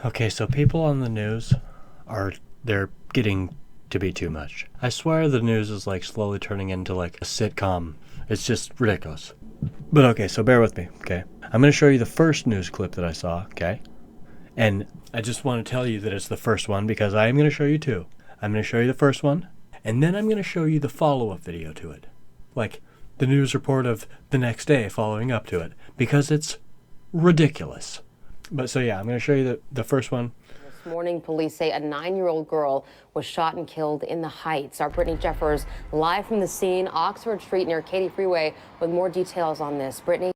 Okay, so people on the news they're getting to be too much. I swear the news is like slowly turning into like a sitcom. It's just ridiculous. But okay, so bear with me, okay? I'm going to show you the first news clip that I saw, okay? And I just want to tell you that it's the first one because I am going to show you two. I'm going to show you the first one, and then I'm going to show you the follow-up video to it. Like the news report of the next day following up to it, because it's ridiculous. But so yeah, I'm going to show you the first one. This morning, police say a 9-year-old girl was shot and killed in the Heights. Our Brittany Jeffers live from the scene, Oxford Street near Katy Freeway, with more details on this. Brittany.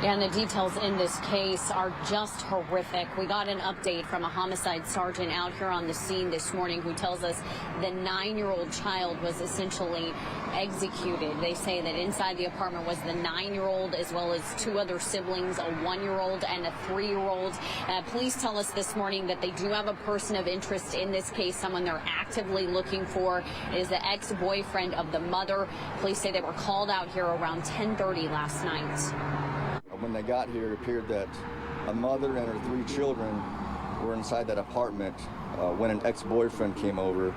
Yeah, and the details in this case are just horrific. We got an update from a homicide sergeant out here on the scene this morning who tells us the 9-year-old child was essentially executed. They say that inside the apartment was the 9-year-old as well as two other siblings, a 1-year-old and a 3-year-old. Police tell us this morning that they do have a person of interest in this case, someone they're actively looking for. It is the ex-boyfriend of the mother. Police say they were called out here around 10:30 last night. When they got here, it appeared that a mother and her 3 children were inside that apartment when an ex-boyfriend came over.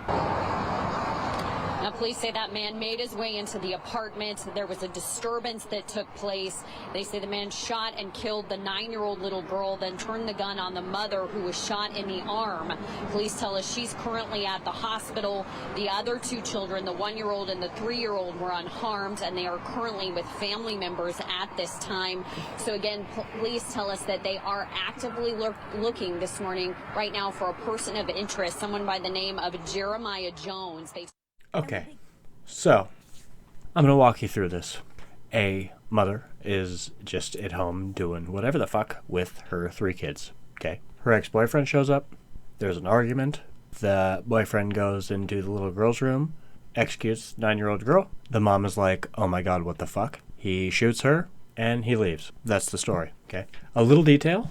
Now, police say that man made his way into the apartment. There was a disturbance that took place. They say the man shot and killed the 9-year-old little girl, then turned the gun on the mother, who was shot in the arm. Police tell us she's currently at the hospital. The other 2 children, the 1-year-old and the 3-year-old, were unharmed, and they are currently with family members at this time. So again, police tell us that they are actively looking this morning right now for a person of interest, someone by the name of Jeremiah Jones. Okay, so I'm going to walk you through this. A mother is just at home doing whatever the fuck with her 3 kids, okay? Her ex-boyfriend shows up. There's an argument. The boyfriend goes into the little girl's room, executes 9-year-old girl. The mom is like, oh my god, what the fuck? He shoots her, and he leaves. That's the story, okay? A little detail,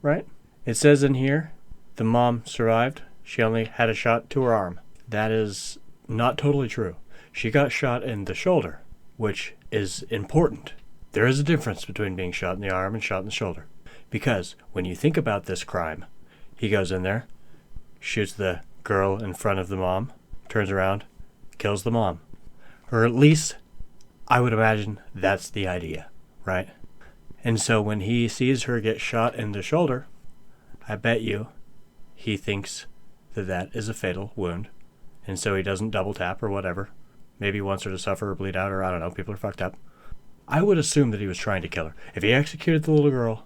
right? It says in here, the mom survived. She only had a shot to her arm. That is not totally true. She got shot in the shoulder, which is important. There is a difference between being shot in the arm and shot in the shoulder. Because when you think about this crime, he goes in there, shoots the girl in front of the mom, turns around, kills the mom. Or at least, I would imagine that's the idea, right? And so when he sees her get shot in the shoulder, I bet you he thinks that that is a fatal wound. And so he doesn't double tap or whatever. Maybe he wants her to suffer or bleed out, or I don't know, people are fucked up. I would assume that he was trying to kill her. If he executed the little girl,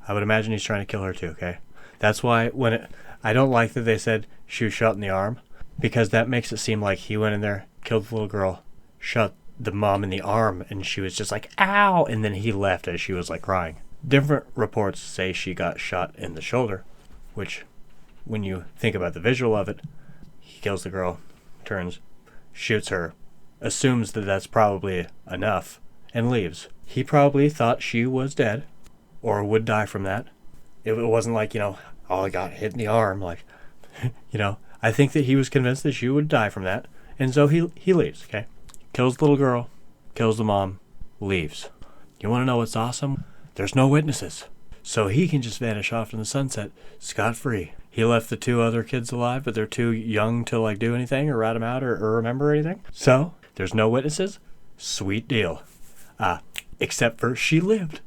I would imagine he's trying to kill her too, okay? That's why I don't like that they said she was shot in the arm, because that makes it seem like he went in there, killed the little girl, shot the mom in the arm, and she was just like, ow, and then he left as she was like crying. Different reports say she got shot in the shoulder, which, when you think about the visual of it, he kills the girl, turns, shoots her, assumes that that's probably enough, and leaves. He probably thought she was dead, or would die from that. It wasn't like, oh, I got hit in the arm, like, I think that he was convinced that she would die from that, and so he leaves, okay? Kills the little girl, kills the mom, leaves. You want to know what's awesome? There's no witnesses. So he can just vanish off in the sunset, scot-free. He left the 2 other kids alive, but they're too young to like do anything or rat them out or remember anything. So there's no witnesses. Sweet deal. Except for she lived.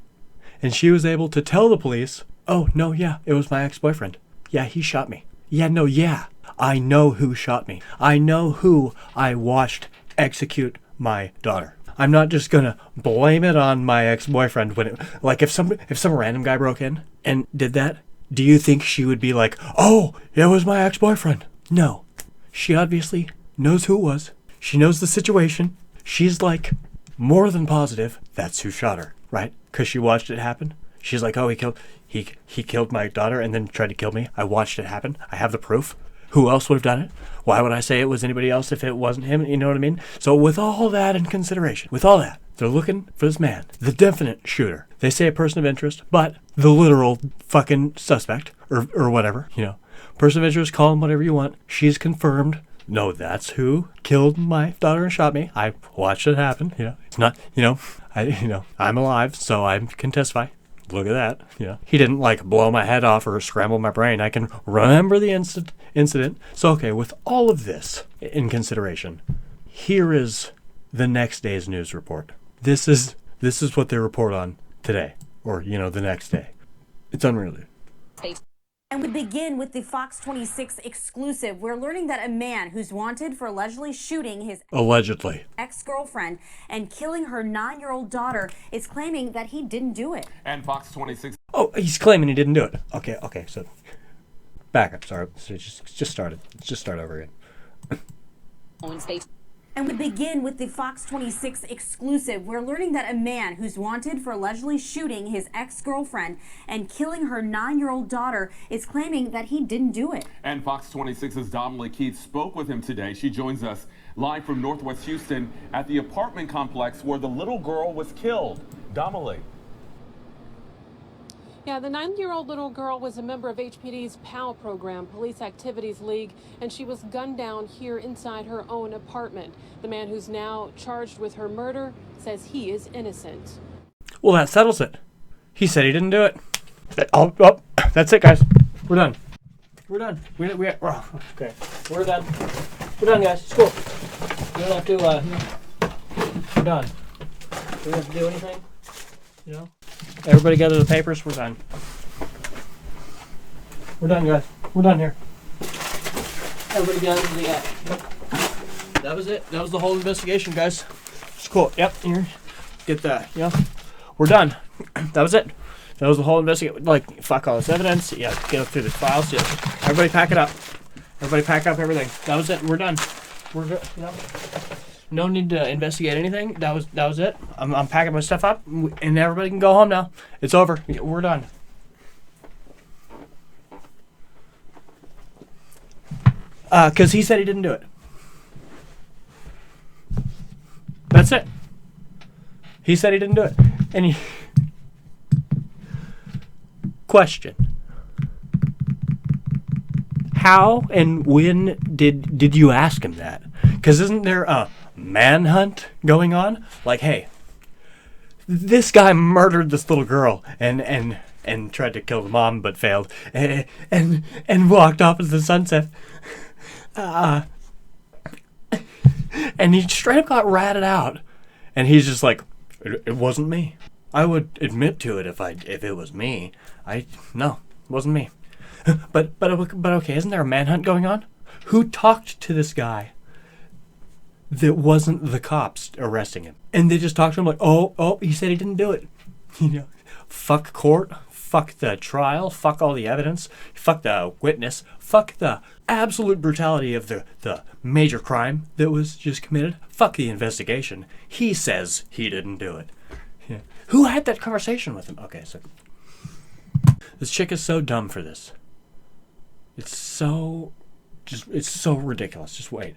And she was able to tell the police, oh, no, yeah, it was my ex-boyfriend. Yeah, he shot me. Yeah. I know who shot me. I know who I watched execute my daughter. I'm not just gonna blame it on my ex-boyfriend if some random guy broke in and did that, do you think she would be like, oh, it was my ex-boyfriend? No. She obviously knows who it was. She knows the situation. She's like more than positive that's who shot her, right? Because she watched it happen. She's like, oh, he killed my daughter and then tried to kill me. I watched it happen. I have the proof. Who else would have done it? Why would I say it was anybody else if it wasn't him? You know what I mean? So with all that in consideration, with all that, they're looking for this man, the definite shooter. They say a person of interest, but the literal fucking suspect, or whatever, Person of interest, call him whatever you want. She's confirmed. No, that's who killed my daughter and shot me. I watched it happen. It's not, I'm alive, so I can testify. look at that. Yeah. He didn't like blow my head off or scramble my brain. I can remember the incident. So, okay, with all of this in consideration, here is the next day's news report. This is what they report on today, or, the next day. It's unreal. And we begin with the Fox 26 exclusive. We're learning that a man who's wanted for allegedly shooting his ex-girlfriend and killing her 9-year-old daughter is claiming that he didn't do it. And Fox 26. Oh, he's claiming he didn't do it. Okay, so back up, sorry. So just started. Let's just start over again. And we begin with the Fox 26 exclusive. We're learning that a man who's wanted for allegedly shooting his ex-girlfriend and killing her 9-year-old daughter is claiming that he didn't do it. And Fox 26's Dominique Keith spoke with him today. She joins us live from Northwest Houston at the apartment complex where the little girl was killed. Dominique. Yeah, the 9-year-old little girl was a member of HPD's PAL program, Police Activities League, and she was gunned down here inside her own apartment. The man who's now charged with her murder says he is innocent. Well, that settles it. He said he didn't do it. Oh, that's it, guys. We're done. Okay. We're done. We're done, guys. It's cool. We don't have to, we're done. We don't have to do anything, Everybody gather the papers. We're done. We're done, guys. We're done here. Everybody gather the That was it. That was the whole investigation, guys. It's cool. Yep. Here. Get that. We're done. That was it. That was the whole investigation. Like, fuck all this evidence. Yeah, get through the files. Yeah. Everybody pack it up. Everybody pack up everything. That was it. We're done. We're good. No need to investigate anything. That was it. I'm packing my stuff up, and everybody can go home now. It's over. We're done. Because he said he didn't do it. That's it. He said he didn't do it. And question. How and when did you ask him that? Because isn't there a manhunt going on? Like, hey, this guy murdered this little girl and tried to kill the mom but failed and walked off into the sunset. And he straight up got ratted out. And he's just like, it wasn't me. I would admit to it if it was me. No, it wasn't me. But okay, isn't there a manhunt going on? Who talked to this guy that wasn't the cops arresting him? And they just talked to him like, oh, he said he didn't do it. Fuck court, fuck the trial, fuck all the evidence, fuck the witness, fuck the absolute brutality of the major crime that was just committed, fuck the investigation. He says he didn't do it. Yeah. Who had that conversation with him? Okay, so this chick is so dumb for this. It's so ridiculous. Just wait.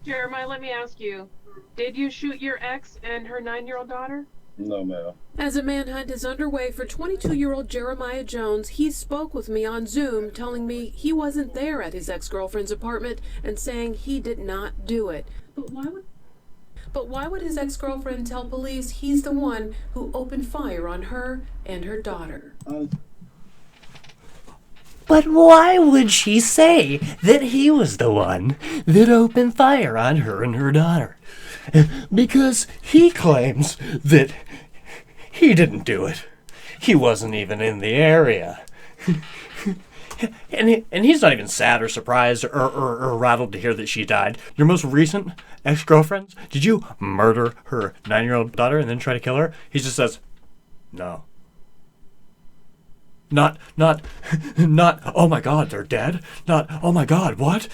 Jeremiah, let me ask you, did you shoot your ex and her 9-year-old daughter? No, ma'am. As a manhunt is underway for 22-year-old Jeremiah Jones, he spoke with me on Zoom, telling me he wasn't there at his ex-girlfriend's apartment and saying he did not do it. But why would his ex-girlfriend tell police he's the one who opened fire on her and her daughter? But why would she say that he was the one that opened fire on her and her daughter? Because he claims that he didn't do it. He wasn't even in the area. And he's not even sad or surprised or rattled to hear that she died. Your most recent ex-girlfriend, did you murder her 9-year-old daughter and then try to kill her? He just says, no. Not, oh my God, they're dead. Not, oh my God, what?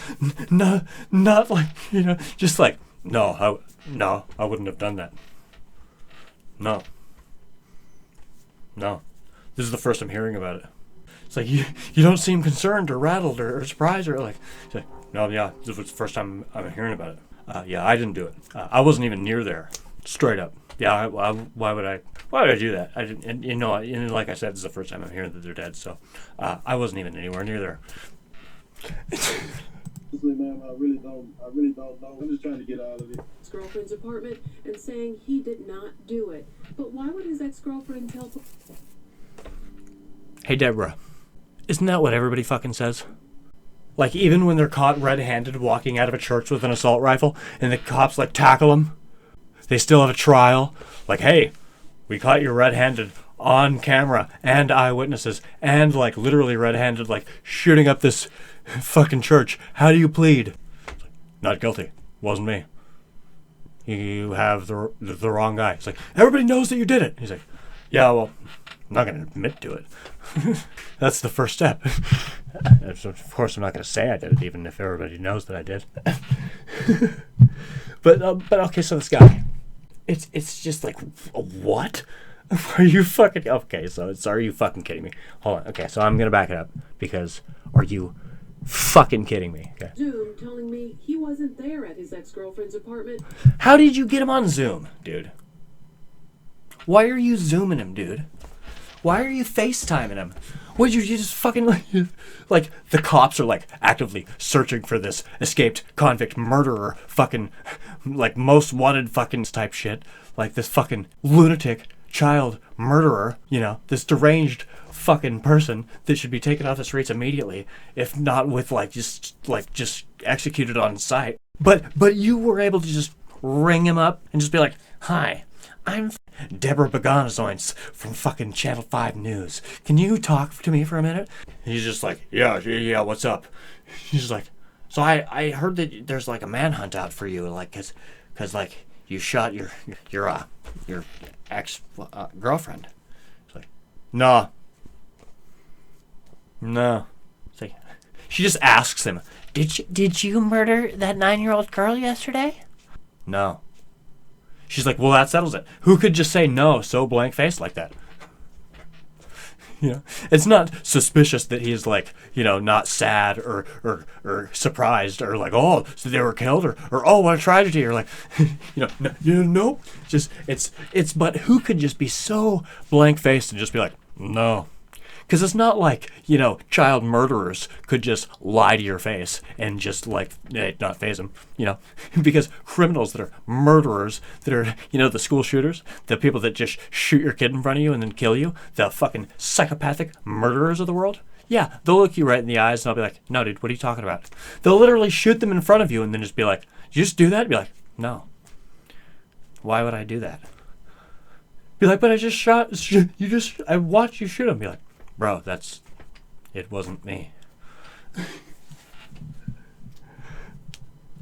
No, not like, just like, no, I wouldn't have done that. No. This is the first I'm hearing about it. It's like, you don't seem concerned or rattled or surprised or like, no, yeah, this was the first time I'm hearing about it. Yeah, I didn't do it. I wasn't even near there. Straight up. Yeah, why would I do that? I didn't, and like I said, this is the first time I'm hearing that they're dead, so I wasn't even anywhere near there. Man, I really don't know. I'm just trying to get out of it. His girlfriend's apartment and saying he did not do it. But why would his ex-girlfriend tell... Hey, Deborah, isn't that what everybody fucking says? Like, even when they're caught red-handed walking out of a church with an assault rifle and the cops, like, tackle them, they still have a trial. Like, hey, we caught you red-handed on camera and eyewitnesses and, like, literally red-handed, like, shooting up this fucking church. How do you plead? Not guilty. Wasn't me. You have the wrong guy. It's like, everybody knows that you did it. He's like, yeah, well, I'm not going to admit to it. That's the first step. Of course, I'm not going to say I did it, even if everybody knows that I did. But okay, so this guy, it's just like, what? Are you fucking... Okay, so are you fucking kidding me? Hold on. Okay, so I'm going to back it up because are you fucking kidding me? Okay. Zoom telling me he wasn't there at his ex-girlfriend's apartment. How did you get him on Zoom, dude? Why are you Zooming him, dude? Why are you FaceTiming him? What, you just fucking... Like, the cops are, like, actively searching for this escaped convict murderer fucking... Like, most wanted fucking type shit. Like, this fucking lunatic child murderer, you know, this deranged fucking person that should be taken off the streets immediately, if not with just executed on sight. But you were able to just ring him up and just be like, hi, I'm Deborah Boganazoints from fucking Channel 5 News. Can you talk to me for a minute? And he's just like, yeah, what's up? He's just like, so I heard that there's like a manhunt out for you, like, cause like you shot your ex girlfriend. It's like, no. It's like, she just asks him, did you murder that 9-year-old girl yesterday? No. She's like, well, that settles it. Who could just say no so blank-faced like that? You know, it's not suspicious that he's like, you know, not sad or surprised or like, oh, so they were killed or oh, what a tragedy or like, no, just it's but who could just be so blank-faced and just be like, no. Because it's not like, you know, child murderers could just lie to your face and just, like, not faze them, you know. Because criminals that are murderers, that are, you know, the school shooters, the people that just shoot your kid in front of you and then kill you, the fucking psychopathic murderers of the world, yeah, they'll look you right in the eyes and I'll be like, no, dude, what are you talking about? They'll literally shoot them in front of you and then just be like, did you just do that? And be like, no. Why would I do that? Be like, but I just I watched you shoot him. Be like, bro, it wasn't me.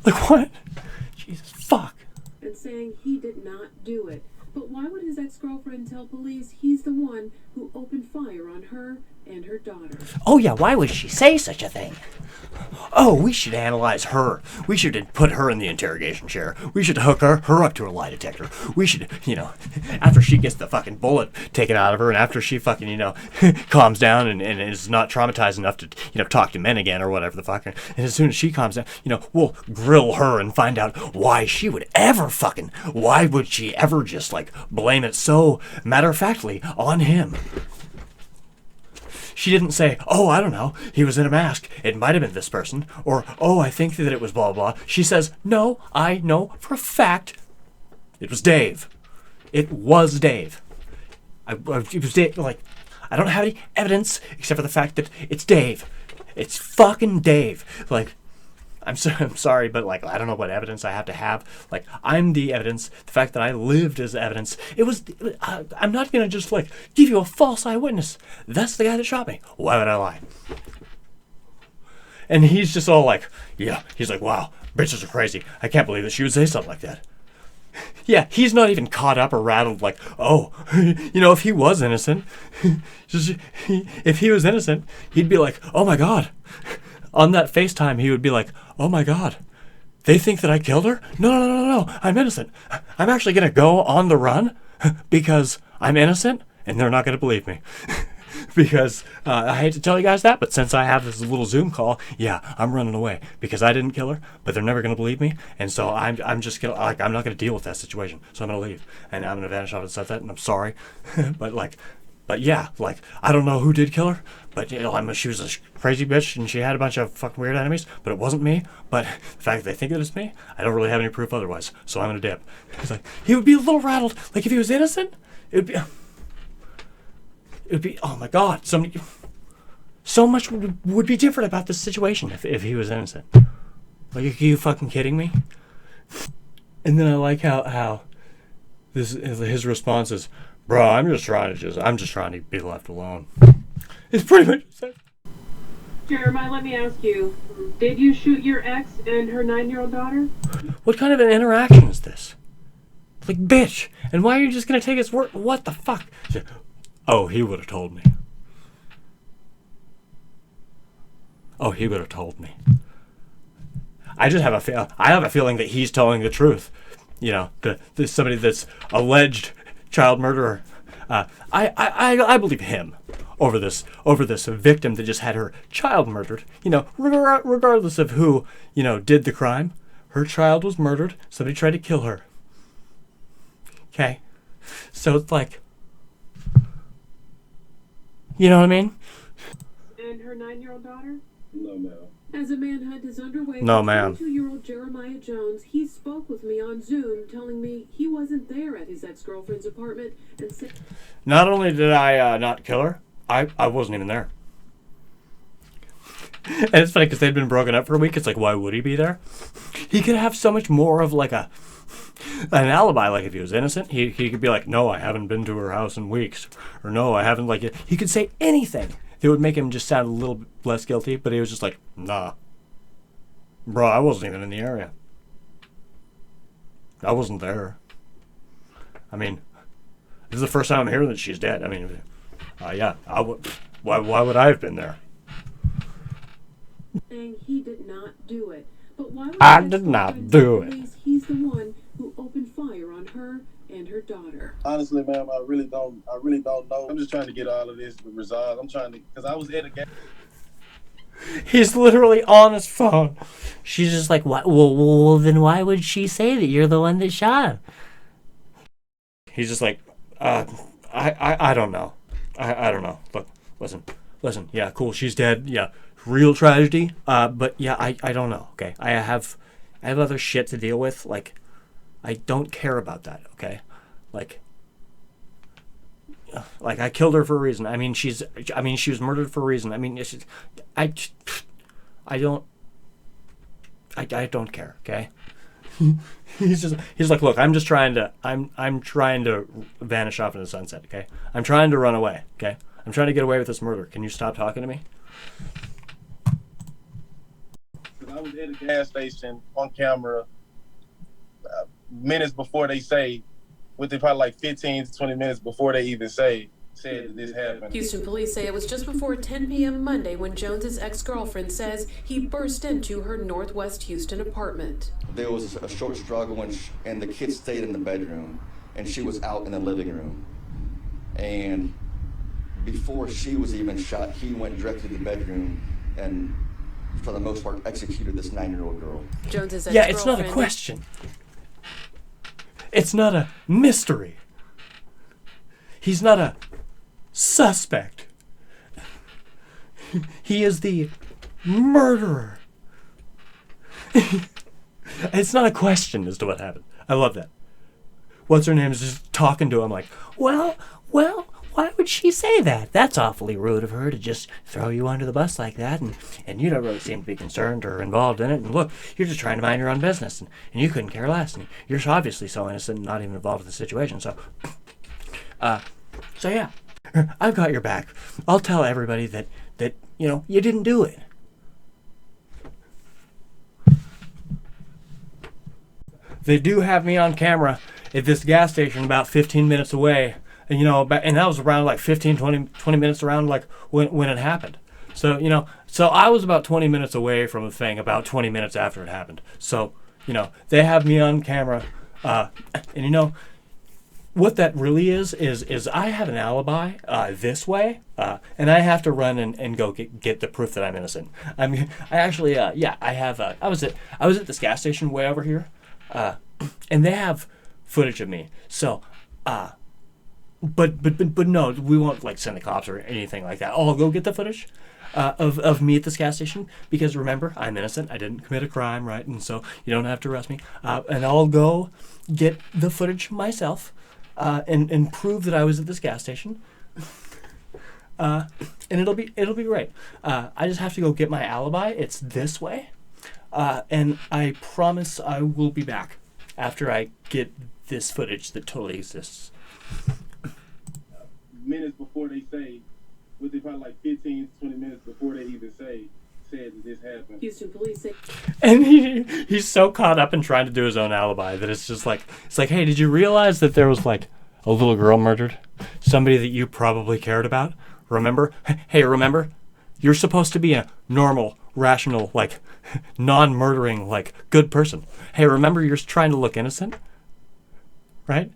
Like, what? Jesus, fuck. And saying he did not do it. But why would his ex-girlfriend tell police he's the one who opened fire on her and her daughter? Oh yeah, why would she say such a thing? Oh, we should analyze her. We should put her in the interrogation chair. We should hook her up to a lie detector. We should, you know, after she gets the fucking bullet taken out of her and after she fucking, you know, calms down and is not traumatized enough to, you know, talk to men again or whatever the fuck. And as soon as she calms down, you know, we'll grill her and find out why she would she ever just, like, blame it so matter-of-factly on him. She didn't say, oh, I don't know, he was in a mask, it might have been this person, or, oh, I think that it was blah, blah. She says, no, I know for a fact it was Dave. It was Dave. It was Dave. Like, I don't have any evidence except for the fact that it's Dave. It's fucking Dave. Like, I'm sorry, but, like, I don't know what evidence I have to have. Like, I'm the evidence. The fact that I lived is evidence. I'm not going to just, like, give you a false eyewitness. That's the guy that shot me. Why would I lie? And he's just all like, yeah. He's like, wow, bitches are crazy. I can't believe that she would say something like that. Yeah, he's not even caught up or rattled like, oh, you know, if he was innocent, if he was innocent, he'd be like, oh, my God. On that FaceTime, he would be like, oh my God, they think that I killed her? No, I'm innocent. I'm actually going to go on the run because I'm innocent and they're not going to believe me. Because I hate to tell you guys that, but since I have this little Zoom call, yeah, I'm running away because I didn't kill her, but they're never going to believe me. And so I'm just going to, like, I'm not going to deal with that situation. So I'm going to leave and I'm going to vanish off the sunset and I'm sorry. But, like, But yeah, like, I don't know who did kill her, but you know, she was a crazy bitch and she had a bunch of fucking weird enemies, but it wasn't me. But the fact that they think that it's me, I don't really have any proof otherwise, so I'm gonna dip. He's like, he would be a little rattled. Like, if he was innocent, it would be, oh my God, so much would be different about this situation if he was innocent. Like, are you fucking kidding me? And then I like how his response is, bro, I'm just trying to be left alone. It's pretty much that. Jeremiah, let me ask you, did you shoot your ex and her 9-year-old daughter? What kind of an interaction is this? Like, bitch, and why are you just gonna take his word? What the fuck? Oh, he would have told me. Oh, he would have told me. I just have a feeling that he's telling the truth. You know, the somebody that's alleged child murderer. I believe him over this victim that just had her child murdered. You know, regardless of who, you know, did the crime, her child was murdered. Somebody tried to kill her. Okay, so it's like, you know what I mean? And her 9-year-old daughter? No, ma'am. As a manhunt is underway, No, ma'am. 22-year-old Jeremiah Jones, he spoke with me on Zoom, telling me he wasn't there at his ex-girlfriend's apartment and said... Not only did I not kill her, I wasn't even there. And it's funny because they'd been broken up for a week. It's like, why would he be there? He could have so much more of like an alibi. Like if he was innocent, he could be like, no, I haven't been to her house in weeks. Or no, I haven't, like, he could say anything that would make him just sound a little less guilty. But he was just like, nah. Bro, I wasn't even in the area. I wasn't there. I mean, this is the first time I'm hearing that she's dead. I mean, yeah, why would I have been there? Saying he did not do it. But why would I did not do it. He's the one who opened fire on her and her daughter. Honestly, ma'am, I really don't know. I'm just trying to get all of this resolved. I'm trying to, because I was at a game. He's literally on his phone. She's just like, what? Well, then why would she say that you're the one that shot him? He's just like, I don't know. I don't know. Look, listen. Yeah, cool. She's dead. Yeah, real tragedy. But yeah, I don't know. Okay, I have other shit to deal with. Like, I don't care about that. Okay, like I killed her for a reason. I mean, she was murdered for a reason. I mean, I don't care. Okay. He's like, look, I'm trying to vanish off into the sunset. Okay, I'm trying to run away. Okay, I'm trying to get away with this murder. Can you stop talking to me? I was at a gas station on camera minutes before they say, within probably like 15 to 20 minutes before they even said that this happened. Houston police say it was just before 10 p.m. Monday when Jones's ex-girlfriend says he burst into her Northwest Houston apartment. There was a short struggle and the kids stayed in the bedroom and she was out in the living room. And before she was even shot, he went directly to the bedroom and for the most part executed this 9-year-old girl. Jones's yeah, it's not a question. It's not a mystery. He's not a suspect. He is the murderer. It's not a question as to what happened. I love that. What's her name is just talking to him like, well, why would she say that? That's awfully rude of her to just throw you under the bus like that, and you don't really seem to be concerned or involved in it, and look, you're just trying to mind your own business, and you couldn't care less, and you're obviously so innocent and not even involved in the situation, so yeah, I've got your back. I'll tell everybody that you know, you didn't do it. They do have me on camera at this gas station about 15 minutes away. And, you know, and that was around like 15, 20 minutes around like when it happened. So, you know, so I was about 20 minutes away from the thing about 20 minutes after it happened. So, you know, they have me on camera. And, you know, what that really is I have an alibi this way. And I have to run and go get the proof that I'm innocent. I mean, I actually, yeah, I have, I was at this gas station way over here. And they have footage of me. So, But no, we won't like send the cops or anything like that. I'll go get the footage of me at this gas station because remember, I'm innocent. I didn't commit a crime, right? And so you don't have to arrest me. And I'll go get the footage myself and prove that I was at this gas station. And it'll be great. I just have to go get my alibi. It's this way, and I promise I will be back after I get this footage that totally exists. Minutes before they say, within probably like 15 to 20 minutes before they even said that this happened. Houston police say. And he's so caught up in trying to do his own alibi that it's just like, hey, did you realize that there was like a little girl murdered? Somebody that you probably cared about? Remember? Hey, remember? You're supposed to be a normal, rational, like, non-murdering, like, good person. Hey, remember you're trying to look innocent? Right?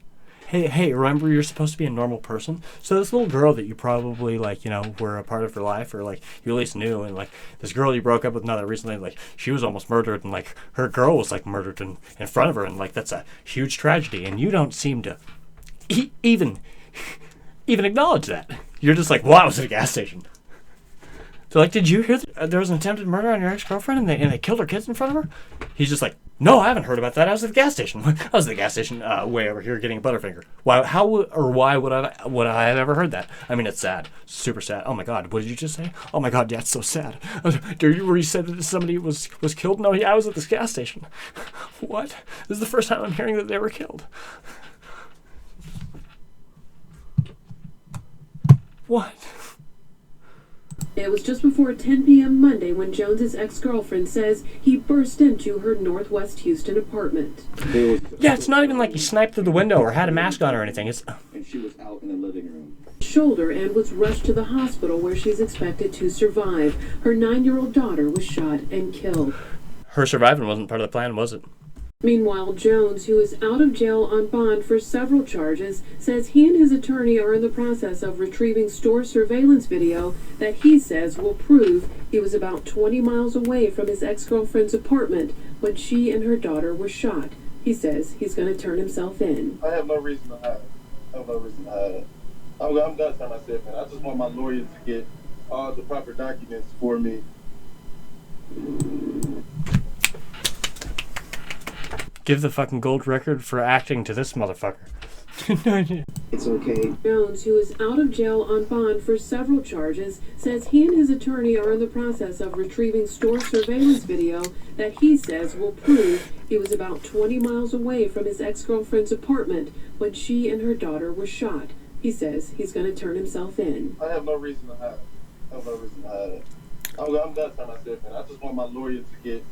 Hey, remember you're supposed to be a normal person? So this little girl that you probably, like, you know, were a part of her life, or, like, you at least knew, and, like, this girl you broke up with not recently, like, she was almost murdered, and, like, her girl was, like, murdered in front of her, and, like, that's a huge tragedy, and you don't seem to even acknowledge that. You're just like, well, I was at a gas station. So, like, did you hear that there was an attempted murder on your ex-girlfriend and they killed her kids in front of her? He's just like, no, I haven't heard about that. I was at the gas station. I was at the gas station way over here getting a Butterfinger. Why would I have ever heard that? I mean, it's sad. Super sad. Oh, my God. What did you just say? Oh, my God. Yeah, it's so sad. Where you said that somebody was killed? No, yeah, I was at this gas station. What? This is the first time I'm hearing that they were killed. What? It was just before 10 p.m. Monday when Jones's ex-girlfriend says he burst into her Northwest Houston apartment. Yeah, it's not even like he sniped through the window or had a mask on or anything. And she was out in the living room. Shoulder and was rushed to the hospital where she's expected to survive. Her 9-year-old daughter was shot and killed. Her surviving wasn't part of the plan, was it? Meanwhile, Jones, who is out of jail on bond for several charges, says he and his attorney are in the process of retrieving store surveillance video that he says will prove he was about 20 miles away from his ex-girlfriend's apartment when she and her daughter were shot. He says he's going to turn himself in. I have no reason to hide. I'm done turning myself in. I just want my lawyer to get all the proper documents for me. Give the fucking gold record for acting to this motherfucker. It's okay. Jones, who is out of jail on bond for several charges, says he and his attorney are in the process of retrieving store surveillance video that he says will prove he was about 20 miles away from his ex-girlfriend's apartment when she and her daughter were shot. He says he's going to turn himself in. I have no reason to hide. I'm done turning myself in. I just want my lawyer to get...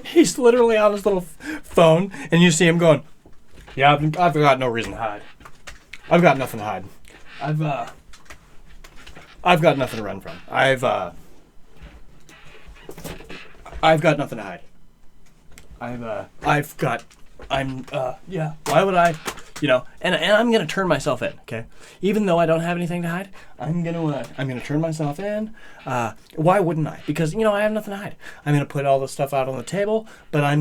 He's literally on his little phone, and you see him going, yeah, I've got no reason to hide. I've got nothing to hide. I've got nothing to run from. I've got nothing to hide. Yeah, why would I, and I'm going to turn myself in, okay? Even though I don't have anything to hide, I'm going to turn myself in. Why wouldn't I? Because, I have nothing to hide. I'm going to put all this stuff out on the table, but I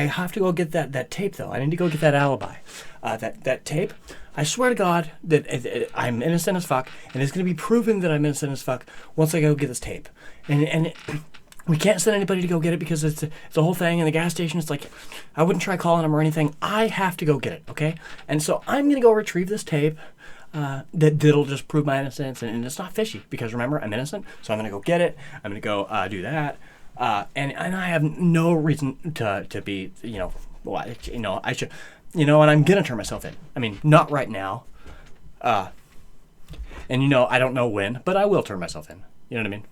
have to go get that tape, though. I need to go get that alibi. That tape, I swear to God that I'm innocent as fuck, and it's going to be proven that I'm innocent as fuck once I go get this tape. And we can't send anybody to go get it because it's a whole thing. And the gas station, it's like, I wouldn't try calling them or anything. I have to go get it, okay? And so I'm going to go retrieve this tape that'll just prove my innocence. And it's not fishy because, remember, I'm innocent. So I'm going to go get it. I'm going to go do that. And I have no reason to be, I should, and I'm going to turn myself in. I mean, not right now. And, I don't know when, but I will turn myself in. You know what I mean?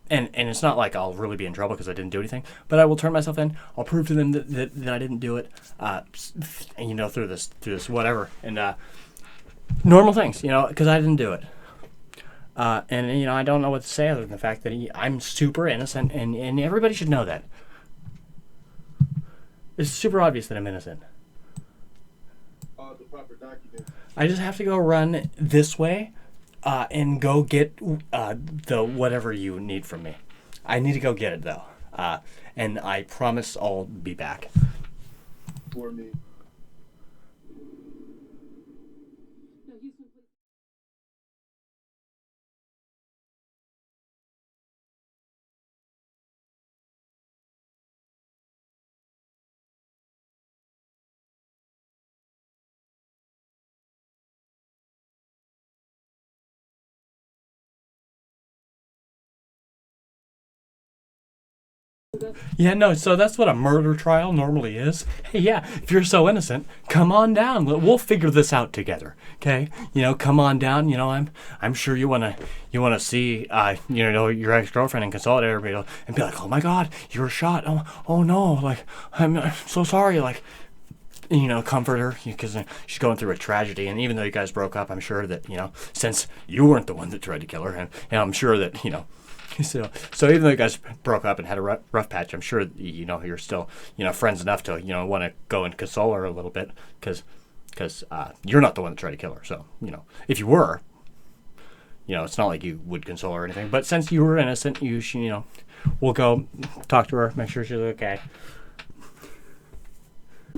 And it's not like I'll really be in trouble because I didn't do anything, but I will turn myself in. I'll prove to them that I didn't do it, through this whatever, and normal things, because I didn't do it. And I don't know what to say other than the fact that I'm super innocent, and everybody should know that. It's super obvious that I'm innocent. All the proper documents. I just have to go run this way. And go get the whatever you need from me. I need to go get it, though. And I promise I'll be back. For me. Yeah, no, so that's what a murder trial normally is. Hey, yeah, if you're so innocent, come on down. We'll figure this out together, okay? You know, come on down. You know, I'm sure you wanna see, you know, your ex-girlfriend and consolidate everybody and be like, oh my God, you were shot. Oh no, like I'm so sorry, like. You know, comfort her because she's going through a tragedy, and even though you guys broke up, I'm sure that, you know, since you weren't the one that tried to kill her, and I'm sure that, you know, so even though you guys broke up and had a rough patch, I'm sure, you know, you're still, you know, friends enough to, you know, want to go and console her a little bit because you're not the one that tried to kill her. So, you know, if you were, you know, it's not like you would console her or anything, but since you were innocent, you know, we'll go talk to her, make sure she's okay.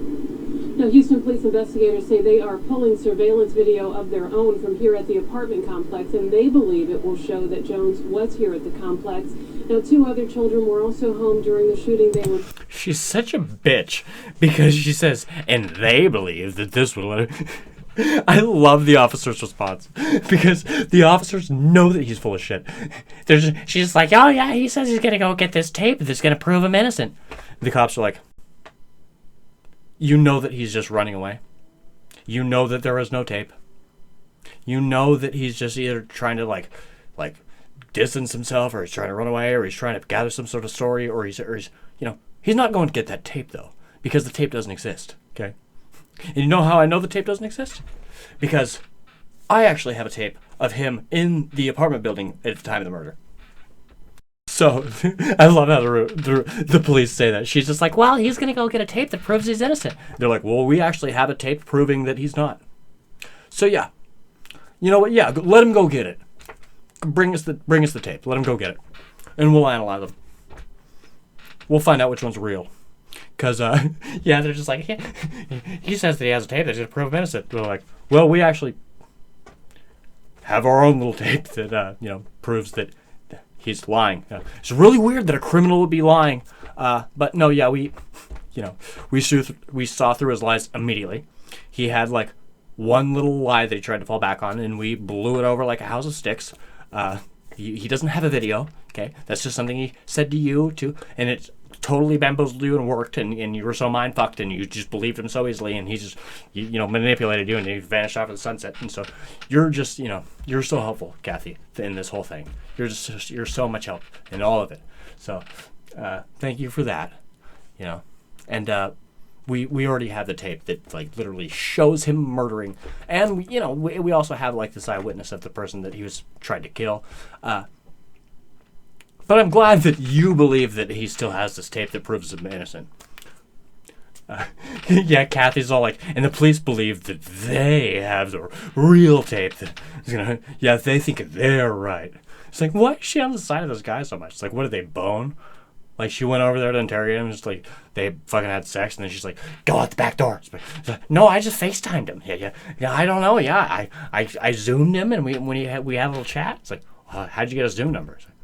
Now, Houston police investigators say they are pulling surveillance video of their own from here at the apartment complex, and they believe it will show that Jones was here at the complex. Now, 2 other children were also home during the shooting. They were... She's such a bitch because she says, and they believe that this would let her... I love the officer's response because the officers know that he's full of shit. She's just like, oh yeah, he says he's going to go get this tape that's going to prove him innocent. The cops are like, you know that he's just running away. You know that there is no tape. You know that he's just either trying to like distance himself, or he's trying to run away, or he's trying to gather some sort of story, or he's you know, he's not going to get that tape though, because the tape doesn't exist. Okay, and you know how I know the tape doesn't exist? Because I actually have a tape of him in the apartment building at the time of the murder. So, I love how the police say that. She's just like, well, he's going to go get a tape that proves he's innocent. They're like, well, we actually have a tape proving that he's not. So, yeah. You know what? Yeah, let him go get it. Bring us the tape. Let him go get it. And we'll analyze them. We'll find out which one's real. Because, yeah, they're just like, yeah, he says that he has a tape that's going to prove him innocent. They're like, well, we actually have our own little tape that, you know, proves that he's lying. It's really weird that a criminal would be lying. But no, yeah, we saw through his lies immediately. He had like one little lie that he tried to fall back on, and we blew it over like a house of sticks. He doesn't have a video. Okay, that's just something he said to you too, and it totally bamboozled you and worked, and you were so mind fucked, and you just believed him so easily, and he just you know, manipulated you, and he vanished off in the sunset. And so you're just, you know, you're so helpful, Kathy, in this whole thing. You're so much help in all of it. So thank you for that. You know, and we already have the tape that like literally shows him murdering, and you know, we also have like this eyewitness of the person that he was trying to kill. But I'm glad that you believe that he still has this tape that proves him innocent. Yeah, Kathy's all like, and the police believe that they have the real tape that is gonna, yeah, they think they're right. It's like, why is she on the side of this guy so much? It's like, what did they bone? Like, she went over there to interrogate him, just like, they fucking had sex, and then she's like, go out the back door. It's like, no, I just FaceTimed him. Yeah, I don't know, yeah, I Zoomed him, and we had a little chat. It's like, how'd you get his Zoom number? It's like,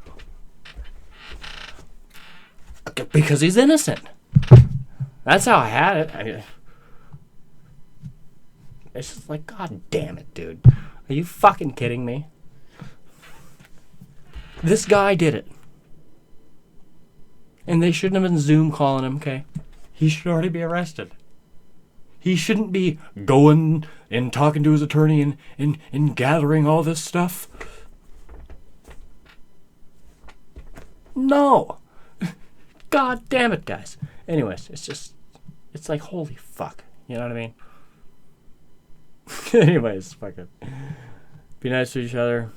because he's innocent. That's how I had it. I mean, it's just like, God damn it, dude. Are you fucking kidding me? This guy did it. And they shouldn't have been Zoom calling him, okay? He should already be arrested. He shouldn't be going and talking to his attorney and gathering all this stuff. No. God damn it, guys. Anyways, it's like, holy fuck. You know what I mean? Anyways, fuck it. Be nice to each other.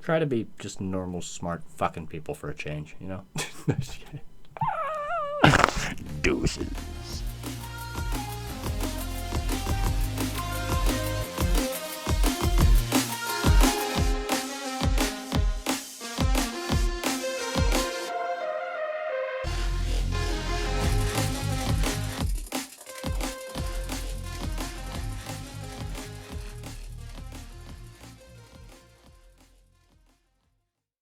Try to be just normal, smart fucking people for a change, you know? Deuces.